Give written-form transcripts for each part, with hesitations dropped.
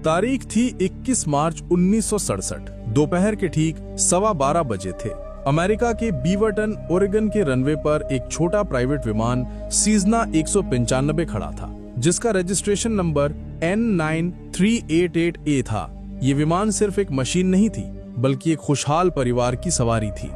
तारीख थी 21 मार्च 1967। दोपहर के ठीक 12:15 बजे थे। अमेरिका के बीवरटन, ओरेगन के रनवे पर एक छोटा प्राइवेट विमान सीजना 195 खड़ा था, जिसका रजिस्ट्रेशन नंबर N9388A था। ये विमान सिर्फ एक मशीन नहीं थी, बल्कि एक खुशहाल परिवार की सवारी थी।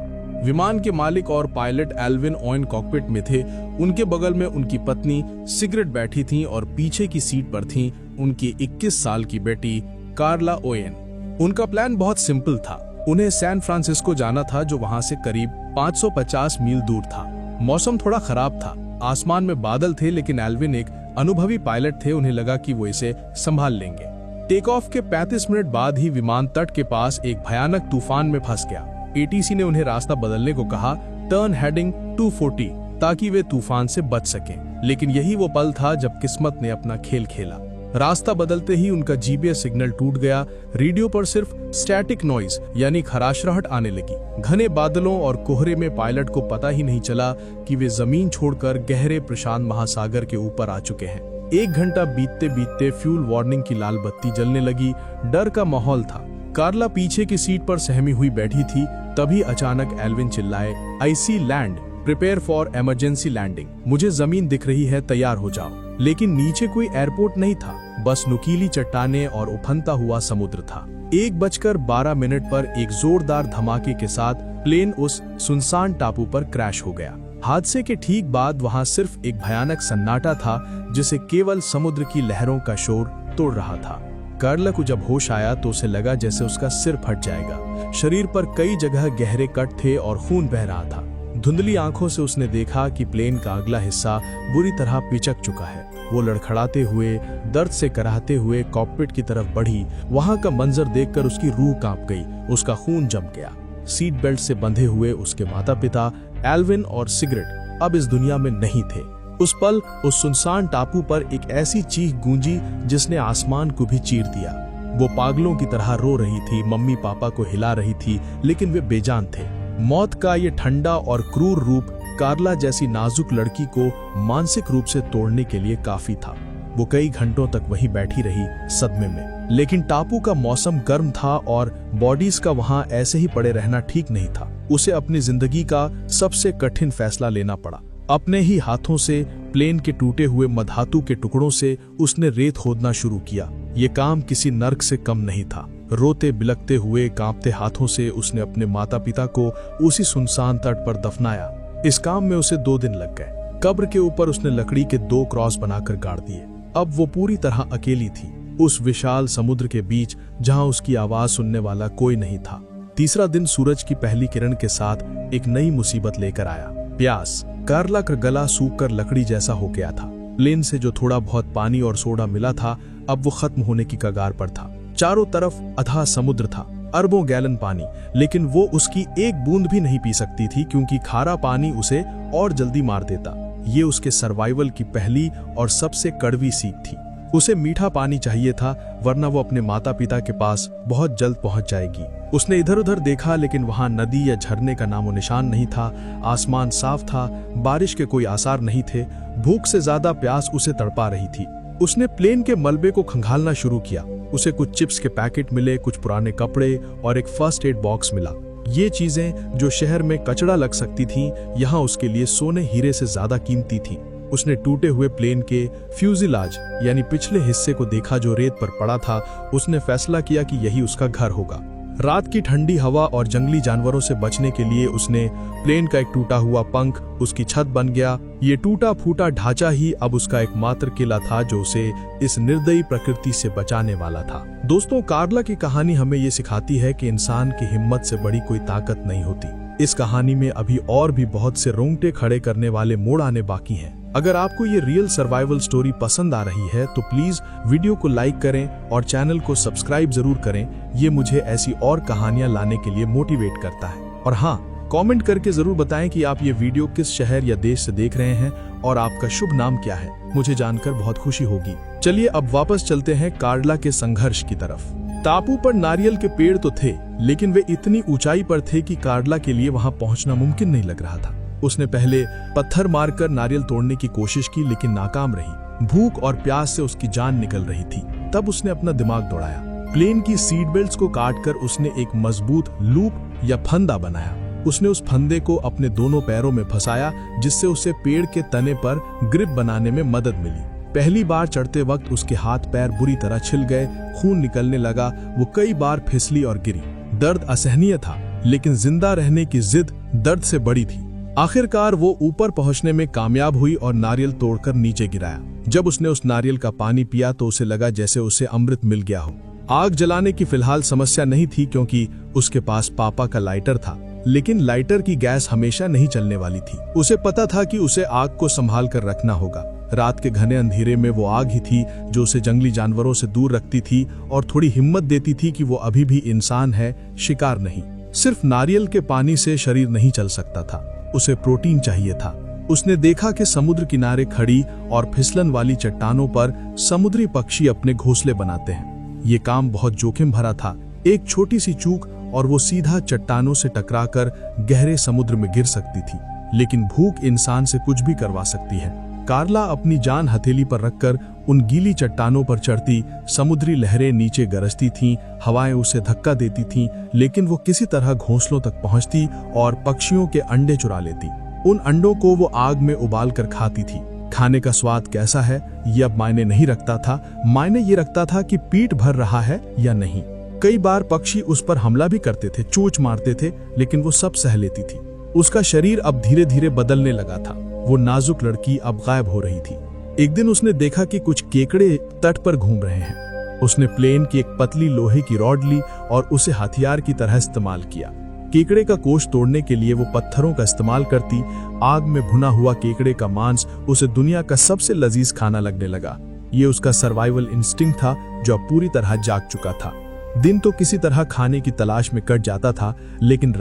विमान के मालिक और पायलट एल्विन ओवेन कॉकपिट में थे। उनके बगल में उनकी पत्नी सिगरेट बैठी थी और पीछे की सीट पर थी उनकी 21 साल की बेटी कार्ला ओवेन। उनका प्लान बहुत सिंपल था। उन्हें सैन फ्रांसिस्को जाना था, जो वहां से करीब 550 मील दूर था। मौसम थोड़ा खराब था, आसमान में बादल थे, लेकिन एल्विन एक अनुभवी पायलट थे। उन्हें लगा कि वो इसे संभाल लेंगे। टेक ऑफ के 35 मिनट बाद ही विमान तट के पास एक भयानक तूफान में फंस गया। एटीसी ने उन्हें रास्ता बदलने को कहा, टर्न हेडिंग 240, ताकि वे तूफान से बच सकें। लेकिन यही वो पल था जब किस्मत ने अपना खेल खेला। रास्ता बदलते ही उनका जीपीएस सिग्नल टूट गया। रेडियो पर सिर्फ स्टैटिक नॉइज यानी खराशराहट आने लगी। घने बादलों और कोहरे में पायलट को पता ही नहीं चला कि वे जमीन छोड़कर गहरे प्रशांत महासागर के ऊपर आ चुके हैं। 1 घंटा बीतते बीतते फ्यूल वार्निंग की लाल बत्ती जलने लगी। डर का माहौल था। कार्ला पीछे की सीट पर सहमी हुई बैठी थी। तभी अचानक एल्विन चिल्लाए, I see land, prepare for emergency landing. मुझे जमीन दिख रही है, तैयार हो जाओ। लेकिन नीचे कोई एयरपोर्ट नहीं था, बस नुकीली चट्टानें और उफनता हुआ समुद्र था। 1:12 पर एक जोरदार धमाके के साथ प्लेन उस सुनसान टापू पर क्रैश हो गया। हादसे के ठीक बाद वहां सिर्फ एक भयानक सन्नाटा था, जिसे केवल समुद्र की लहरों का शोर तोड़ रहा था। कार्ला को जब होश आया तो उसे लगा जैसे उसका सिर फट जाएगा। शरीर पर कई जगह गहरे कट थे और खून बह रहा था। धुंधली आंखों से उसने देखा कि प्लेन का अगला हिस्सा बुरी तरह पिचक चुका है। वो लड़खड़ाते हुए, दर्द से कराहते हुए कॉकपिट की तरफ बढ़ी। वहां का मंजर देखकर उसकी रूह कांप गई। उसका खून जम गया। सीट बेल्ट से बंधे हुए उसके माता पिता एल्विन और सिगरेट अब इस दुनिया में नहीं थे। उस पल उस सुनसान टापू पर एक ऐसी चीख गूंजी जिसने आसमान को भी चीर दिया। वो पागलों की तरह रो रही थी, मम्मी पापा को हिला रही थी, लेकिन वे बेजान थे। मौत का ये ठंडा और क्रूर रूप कार्ला जैसी नाजुक लड़की को मानसिक रूप से तोड़ने के लिए काफी था। वो कई घंटों तक वहीं बैठी रही, सदमे में। लेकिन टापू का मौसम गर्म था और बॉडीज का वहां ऐसे ही पड़े रहना ठीक नहीं था। उसे अपनी जिंदगी का सबसे कठिन फैसला लेना पड़ा। अपने ही हाथों से प्लेन के टूटे हुए मधातु के टुकड़ों से उसने रेत खोदना शुरू किया। ये काम किसी नर्क से कम नहीं था। रोते बिलखते हुए, कांपते हाथों से उसने अपने माता पिता को उसी सुनसान तट पर दफनाया। इस काम में उसे 2 दिन लग गए। कब्र के ऊपर उसने लकड़ी के 2 क्रॉस बनाकर गाड़ दिए। अब वो पूरी तरह अकेली थी, उस विशाल समुद्र के बीच जहां उसकी आवाज सुनने वाला कोई नहीं था। तीसरा दिन सूरज की पहली किरण के साथ एक नई मुसीबत लेकर आया, प्यास। कार्ला का गला सूखकर लकड़ी जैसा हो गया था। प्लेन से जो थोड़ा बहुत पानी और सोडा मिला था, अब वो खत्म होने की कगार पर था। चारों तरफ अथाह समुद्र था, अरबों गैलन पानी, लेकिन वो उसकी एक बूंद भी नहीं पी सकती थी, क्योंकि खारा पानी उसे और जल्दी मार देता। ये उसके सर्वाइवल की पहली और सबसे कड़वी सीख थी। उसे मीठा पानी चाहिए था, वरना वो अपने माता पिता के पास बहुत जल्द पहुंच जाएगी। उसने इधर उधर देखा, लेकिन वहां नदी या झरने का नामो निशान नहीं था। आसमान साफ था, बारिश के कोई आसार नहीं थे। भूख से ज्यादा प्यास उसे तड़पा रही थी। उसने प्लेन के मलबे को खंगालना शुरू किया। उसे कुछ चिप्स के पैकेट मिले, कुछ पुराने कपड़े और एक फर्स्ट एड बॉक्स मिला। ये चीजें जो शहर में कचड़ा लग सकती थीं, यहाँ उसके लिए सोने हीरे से ज्यादा कीमती थीं। उसने टूटे हुए प्लेन के फ्यूजिलाज यानी पिछले हिस्से को देखा जो रेत पर पड़ा था। उसने फैसला किया कि यही उसका घर होगा। रात की ठंडी हवा और जंगली जानवरों से बचने के लिए उसने प्लेन का एक टूटा हुआ पंख उसकी छत बन गया। ये टूटा फूटा ढांचा ही अब उसका एकमात्र किला था, जो उसे इस निर्दयी प्रकृति से बचाने वाला था। दोस्तों, कार्ला की कहानी हमें ये सिखाती है कि इंसान की हिम्मत से बड़ी कोई ताकत नहीं होती। इस कहानी में अभी और भी बहुत से रोंगटे खड़े करने वाले मोड़ आने बाकी हैं। अगर आपको ये रियल सर्वाइवल स्टोरी पसंद आ रही है तो प्लीज वीडियो को लाइक करें और चैनल को सब्सक्राइब जरूर करें। ये मुझे ऐसी और कहानियां लाने के लिए मोटिवेट करता है। और हाँ, कमेंट करके जरूर बताएं कि आप ये वीडियो किस शहर या देश से देख रहे हैं और आपका शुभ नाम क्या है। मुझे जानकर बहुत खुशी होगी। चलिए अब वापस चलते हैं कार्ला के संघर्ष की तरफ। टापू पर नारियल के पेड़ तो थे, लेकिन वे इतनी ऊंचाई पर थे कि कार्ला के लिए वहां पहुंचना मुमकिन नहीं लग रहा था। उसने पहले पत्थर मारकर नारियल तोड़ने की कोशिश की, लेकिन नाकाम रही। भूख और प्यास से उसकी जान निकल रही थी। तब उसने अपना दिमाग दौड़ाया। प्लेन की सीट बेल्ट्स को काटकर उसने एक मजबूत लूप या फंदा बनाया। उसने उस फंदे को अपने दोनों पैरों में फंसाया, जिससे उसे पेड़ के तने पर ग्रिप बनाने में मदद मिली। पहली बार चढ़ते वक्त उसके हाथ पैर बुरी तरह छिल गए, खून निकलने लगा, वो कई बार फिसली और गिरी। दर्द असहनीय था, लेकिन जिंदा रहने की जिद दर्द से बड़ी थी। आखिरकार वो ऊपर पहुंचने में कामयाब हुई और नारियल तोड़कर नीचे गिराया। जब उसने उस नारियल का पानी पिया तो उसे लगा जैसे उसे अमृत मिल गया हो। आग जलाने की फिलहाल समस्या नहीं थी, क्योंकि उसके पास पापा का लाइटर था, लेकिन लाइटर की गैस हमेशा नहीं चलने वाली थी। उसे पता था कि उसे आग को संभाल कर रखना होगा। रात के घने अंधेरे में वो आग ही थी जो उसे जंगली जानवरों से दूर रखती थी और थोड़ी हिम्मत देती थी कि वो अभी भी इंसान है, शिकार नहीं। सिर्फ नारियल के पानी से शरीर नहीं चल सकता था, उसे प्रोटीन चाहिए था। उसने देखा कि समुद्र किनारे खड़ी और फिसलन वाली चट्टानों पर समुद्री पक्षी अपने घोंसले बनाते हैं। ये काम बहुत जोखिम भरा था। एक छोटी सी चूक और वो सीधा चट्टानों से टकराकर गहरे समुद्र में गिर सकती थी। लेकिन भूख इंसान से कुछ भी करवा सकती है। कार्ला अपनी जान हथेली पर रखकर उन गीली चट्टानों पर चढ़ती। समुद्री लहरें नीचे गरजती थीं, हवाएं उसे धक्का देती थीं, लेकिन वो किसी तरह घोंसलों तक पहुंचती और पक्षियों के अंडे चुरा लेती। उन अंडों को वो आग में उबाल कर खाती थी। खाने का स्वाद कैसा है ये अब मायने नहीं रखता था, मायने ये रखता था कि पेट भर रहा है या नहीं। कई बार पक्षी उस पर हमला भी करते थे, चोंच मारते थे, लेकिन वो सब सह लेती थी। उसका शरीर अब धीरे धीरे बदलने लगा था। वो नाजुक लड़की अब गायब हो रही थी। एक दिन उसने देखा कि कुछ केकड़े तट पर घूम रहे हैं। उसने प्लेन की एक पतली लोहे की रॉड ली और उसे हथियार की तरह इस्तेमाल किया। केकड़े का कोष तोड़ने के लिए वो पत्थरों का इस्तेमाल करती। आग में भुना हुआ केकड़े का मांस उसे दुनिया का सबसे लजीज खाना लगने लगा। ये उसका सर्वाइवल इंस्टिंक्ट था जो अब पूरी तरह जाग चुका था। दिन तो किसी तरह खाने की तलाश में कट जाता था, लेकिन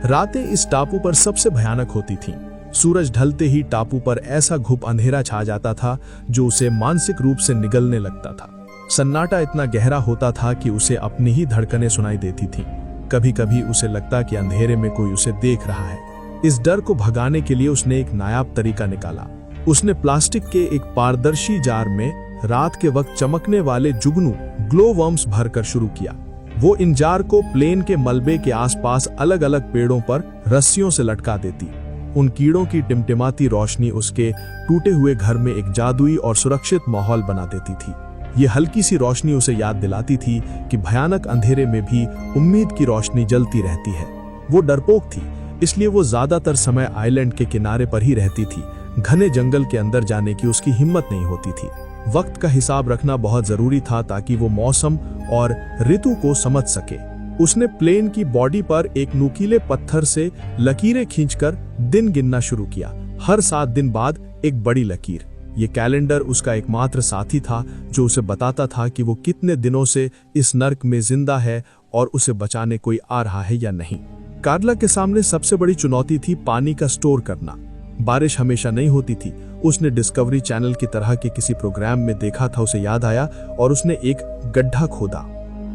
रातें इस टापू पर सबसे भयानक होती थीं। सूरज ढलते ही टापू पर ऐसा घुप अंधेरा छा जाता था जो उसे मानसिक रूप से निगलने लगता था। सन्नाटा इतना गहरा होता था कि उसे अपनी ही धड़कनें सुनाई देती थीं। कभी कभी उसे लगता कि अंधेरे में कोई उसे देख रहा है। इस डर को भगाने के लिए उसने एक नायाब तरीका निकाला। उसने प्लास्टिक के एक पारदर्शी जार में रात के वक्त चमकने वाले जुगनू ग्लो वर्म्स भरकर शुरू किया। वो इन जार को प्लेन के मलबे के आसपास अलग अलग पेड़ों पर रस्सियों से लटका देती। उन कीड़ों की टिमटिमाती रोशनी उसके टूटे हुए घर में एक जादुई और सुरक्षित माहौल बना देती थी। ये हल्की सी रोशनी उसे याद दिलाती थी कि भयानक अंधेरे में भी उम्मीद की रोशनी जलती रहती है। वो डरपोक थी, इसलिए वो ज्यादातर समय आइलैंड के किनारे पर ही रहती थी। घने जंगल के अंदर जाने की उसकी हिम्मत नहीं होती थी। वक्त का हिसाब रखना बहुत जरूरी था ताकि वो मौसम और ऋतु को समझ सके। उसने प्लेन की बॉडी पर एक नुकीले पत्थर से लकीरें खींचकर दिन गिनना शुरू किया। हर 7 दिन बाद एक बड़ी लकीर। ये कैलेंडर उसका एकमात्र साथी था जो उसे बताता था कि वो कितने दिनों से इस नर्क में जिंदा है और उसे बचाने कोई आ रहा है या नहीं। कार्ला के सामने सबसे बड़ी चुनौती थी पानी का स्टोर करना। बारिश हमेशा नहीं होती थी। उसने डिस्कवरी चैनल की तरह के किसी प्रोग्राम में देखा था, उसे याद आया और उसने एक गड्ढा खोदा।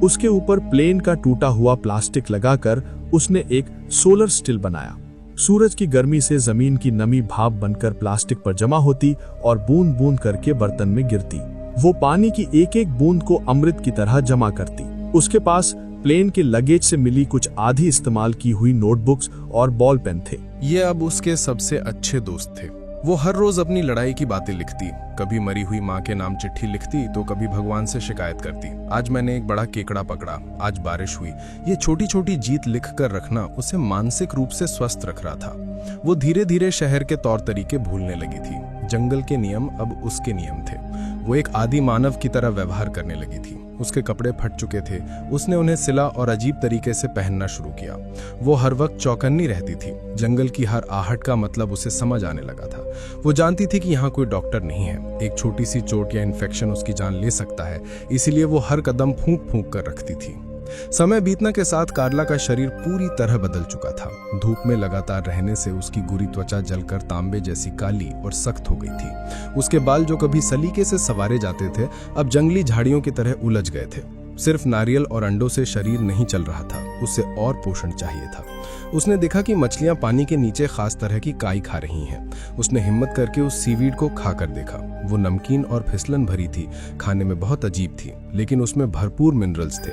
उसके ऊपर प्लेन का टूटा हुआ प्लास्टिक लगाकर उसने एक सोलर स्टिल बनाया। सूरज की गर्मी से जमीन की नमी भाप बनकर प्लास्टिक पर जमा होती और बूंद बूंद करके बर्तन में गिरती। वो पानी की एक एक बूंद को अमृत की तरह जमा करती। उसके पास प्लेन के लगेज से मिली कुछ आधी इस्तेमाल की हुई नोटबुक्स और बॉल पेन थे। ये अब उसके सबसे अच्छे दोस्त थे। वो हर रोज अपनी लड़ाई की बातें लिखती, कभी मरी हुई माँ के नाम चिट्ठी लिखती तो कभी भगवान से शिकायत करती। आज मैंने एक बड़ा केकड़ा पकड़ा, आज बारिश हुई। ये छोटी छोटी जीत लिख कर रखना उसे मानसिक रूप से स्वस्थ रख रहा था। वो धीरे धीरे शहर के तौर तरीके भूलने लगी थी। जंगल के नियम अब उसके नियम थे। वो एक आदि मानव की तरह व्यवहार करने लगी थी। उसके कपड़े फट चुके थे, उसने उन्हें सिला और अजीब तरीके से पहनना शुरू किया। वो हर वक्त चौकन्नी रहती थी। जंगल की हर आहट का मतलब उसे समझ आने लगा था। वो जानती थी कि यहाँ कोई डॉक्टर नहीं है। एक छोटी सी चोट या इन्फेक्शन उसकी जान ले सकता है, इसीलिए वो हर कदम फूंक फूंक कर रखती थी। समय बीतने के साथ कार्ला का शरीर पूरी तरह बदल चुका था। धूप में लगातार रहने से उसकी गोरी त्वचा जलकर तांबे जैसी काली और सख्त हो गई थी। उसके बाल जो कभी सलीके से संवारे जाते थे अब जंगली झाड़ियों की तरह उलझ गए थे। सिर्फ नारियल और अंडों से शरीर नहीं चल रहा था, उसे और पोषण चाहिए था। उसने देखा कि मछलियां पानी के नीचे खास तरह की काई खा रही हैं। उसने हिम्मत करके उस सीवीड को खाकर देखा। वो नमकीन और फिसलन भरी थी, खाने में बहुत अजीब थी, लेकिन उसमें भरपूर मिनरल्स थे।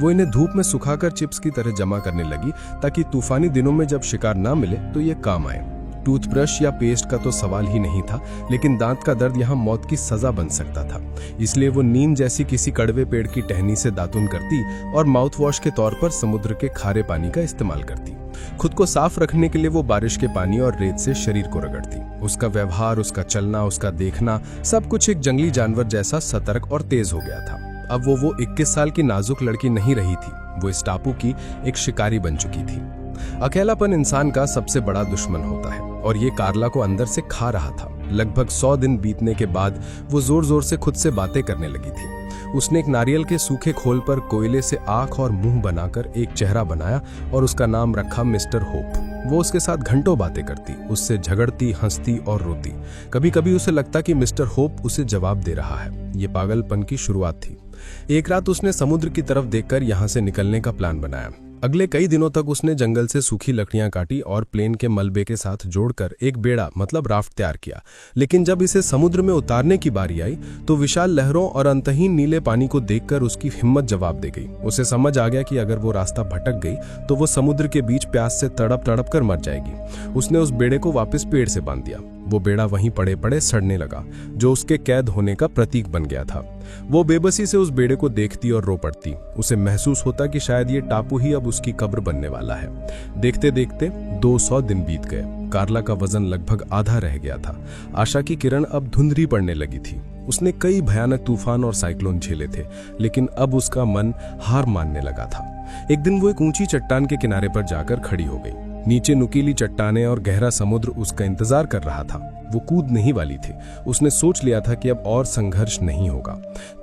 वो इन्हें धूप में सुखाकर चिप्स की तरह जमा करने लगी ताकि तूफानी दिनों में जब शिकार ना मिले तो ये काम आए। टूथब्रश या पेस्ट का तो सवाल ही नहीं था, लेकिन दांत का दर्द यहाँ मौत की सजा बन सकता था। इसलिए वो नीम जैसी किसी कड़वे पेड़ की टहनी से दातुन करती और माउथ वॉश के तौर पर समुद्र के खारे पानी का इस्तेमाल करती। खुद को साफ रखने के लिए वो बारिश के पानी और रेत से शरीर को रगड़ती। उसका व्यवहार, उसका चलना, उसका देखना, सब कुछ एक जंगली जानवर जैसा सतर्क और तेज हो गया था। अब वो 21 साल की नाजुक लड़की नहीं रही थी, वो इस टापू की एक शिकारी बन चुकी थी। अकेलापन इंसान का सबसे बड़ा दुश्मन होता है और ये कार्ला को अंदर से खा रहा था। लगभग 100 दिन बीतने के बाद वो जोर जोर से खुद से बातें करने लगी थी। उसने एक नारियल के सूखे खोल पर कोयले से आंख और मुंह बनाकर एक चेहरा बनाया और उसका नाम रखा मिस्टर होप। वो उसके साथ घंटों बातें करती, उससे झगड़ती, हंसती और रोती। कभी कभी उसे लगता कि मिस्टर होप उसे जवाब दे रहा है। ये पागलपन की शुरुआत थी। एक रात उसने समुद्र की तरफ देखकर यहाँ से निकलने का प्लान बनाया। अगले कई दिनों तक उसने जंगल से सूखी लकड़ियां काटी और प्लेन के मलबे के साथ जोड़कर एक बेड़ा मतलब राफ्ट तैयार किया। लेकिन जब इसे समुद्र में उतारने की बारी आई तो विशाल लहरों और अंतहीन नीले पानी को देखकर उसकी हिम्मत जवाब दे गई। उसे समझ आ गया कि अगर वो रास्ता भटक गई तो वो समुद्र के बीच प्यास से तड़प तड़प कर मर जाएगी। उसने उस बेड़े को वापस पेड़ से बांध दिया। वो बेड़ा वहीं पड़े पड़े सड़ने लगा, जो उसके कैद होने का प्रतीक बन गया था। वो बेबसी से उस बेड़े को देखती और रो पड़ती। उसे महसूस होता कि शायद ये टापू ही अब उसकी कब्र बनने वाला है। देखते देखते 200 दिन बीत गए। कार्ला का वजन लगभग आधा रह गया था। आशा की किरण अब धुंधली पड़ने लगी थी। उसने कई भयानक तूफान और साइक्लोन झेले थे, लेकिन अब उसका मन हार मानने लगा था। एक दिन वो एक ऊंची चट्टान के किनारे पर जाकर खड़ी हो गई। नीचे नुकीली चट्टानें और गहरा समुद्र उसका इंतजार कर रहा था। वो कूद नहीं वाली थी। उसने सोच लिया था कि अब और संघर्ष नहीं होगा।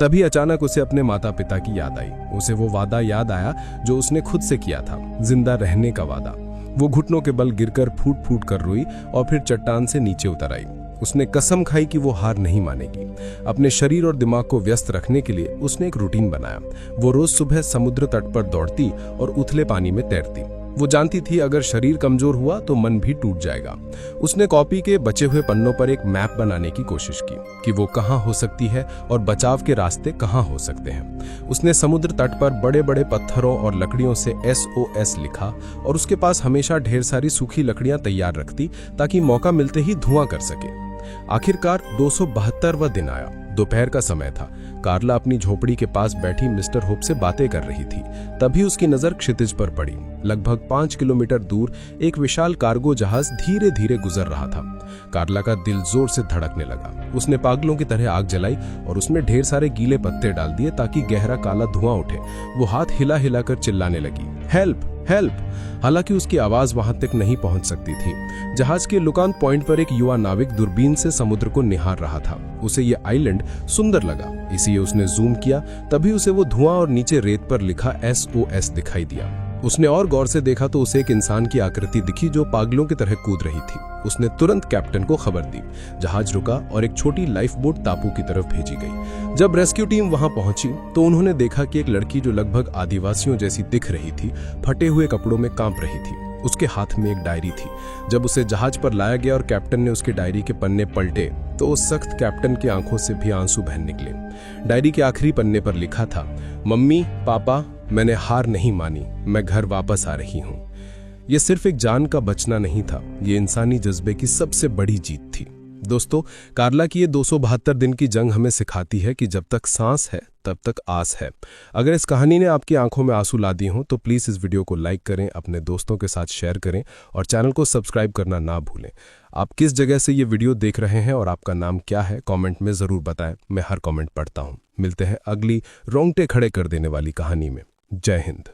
तभी अचानक उसे अपने माता पिता की याद आई। उसे वो वादा याद आया जो उसने खुद से किया था, जिंदा रहने का वादा। वो घुटनों के बल गिरकर फूट फूट कर रोई और फिर चट्टान से नीचे उतर आई। उसने कसम खाई कि वो हार नहीं मानेगी। अपने शरीर और दिमाग को व्यस्त रखने के लिए उसने एक रूटीन बनाया। वो रोज सुबह समुद्र तट पर दौड़ती और उथले पानी में तैरती। वो जानती थी अगर शरीर कमजोर हुआ तो मन भी टूट जाएगा। उसने कॉपी के बचे हुए पन्नों पर एक मैप बनाने की कोशिश की कि वो कहाँ हो सकती है और बचाव के रास्ते कहाँ हो सकते हैं। उसने समुद्र तट पर बड़े बड़े पत्थरों और लकड़ियों से SOS लिखा और उसके पास हमेशा ढेर सारी सूखी लकड़ियां तैयार रखती ताकि मौका मिलते ही धुआं कर सके। आखिरकार 272वां दिन आया। दोपहर का समय था। कार्ला अपनी झोपड़ी के पास बैठी मिस्टर होप से बातें कर रही थी। तभी उसकी नजर क्षितिज पर पड़ी। लगभग 5 किलोमीटर दूर एक विशाल कार्गो जहाज धीरे धीरे गुजर रहा था। कार्ला का दिल जोर से धड़कने लगा। उसने पागलों की तरह आग जलाई और उसमें ढेर सारे गीले पत्ते डाल दिए ताकि गहरा काला धुआं उठे। वो हाथ हिला हिलाकर चिल्लाने लगी, हेल्प हेल्प। हालांकि उसकी आवाज वहां तक नहीं पहुंच सकती थी। जहाज के लुकान पॉइंट पर एक युवा नाविक दूरबीन से समुद्र को निहार रहा था। उसे ये आइलैंड सुंदर लगा, इसलिए उसने जूम किया। तभी उसे वो धुआं और नीचे रेत पर लिखा SOS दिखाई दिया। उसने और गौर से देखा तो उसे एक इंसान की आकृति दिखी जो पागलों की तरह कूद रही थी। उसने तुरंत कैप्टन को खबर दी। जहाज रुका और एक छोटी लाइफ बोट टापू की तरफ भेजी गई। जब रेस्क्यू टीम वहां पहुंची तो उन्होंने देखा कि एक लड़की जो लगभग आदिवासियों जैसी दिख रही थी, फटे हुए कपड़ों में कांप रही थी। उसके हाथ में एक डायरी थी। जब उसे जहाज पर लाया गया और कैप्टन ने उसके डायरी के पन्ने पलटे तो उस सख्त कैप्टन की आंखों से भी आंसू बहने निकले। डायरी के आखिरी पन्ने पर लिखा था, मम्मी पापा मैंने हार नहीं मानी, मैं घर वापस आ रही हूँ। यह सिर्फ एक जान का बचना नहीं था, ये इंसानी जज्बे की सबसे बड़ी जीत थी। दोस्तों, कार्ला की ये 272 दिन की जंग हमें सिखाती है कि जब तक सांस है तब तक आस है। अगर इस कहानी ने आपकी आंखों में आंसू ला दिए हों तो प्लीज़ इस वीडियो को लाइक करें, अपने दोस्तों के साथ शेयर करें और चैनल को सब्सक्राइब करना ना भूलें। आप किस जगह से ये वीडियो देख रहे हैं और आपका नाम क्या है, कमेंट में ज़रूर बताएं। मैं हर कमेंट पढ़ता हूँ। मिलते हैं अगली रोंगटे खड़े कर देने वाली कहानी में। जय हिंद।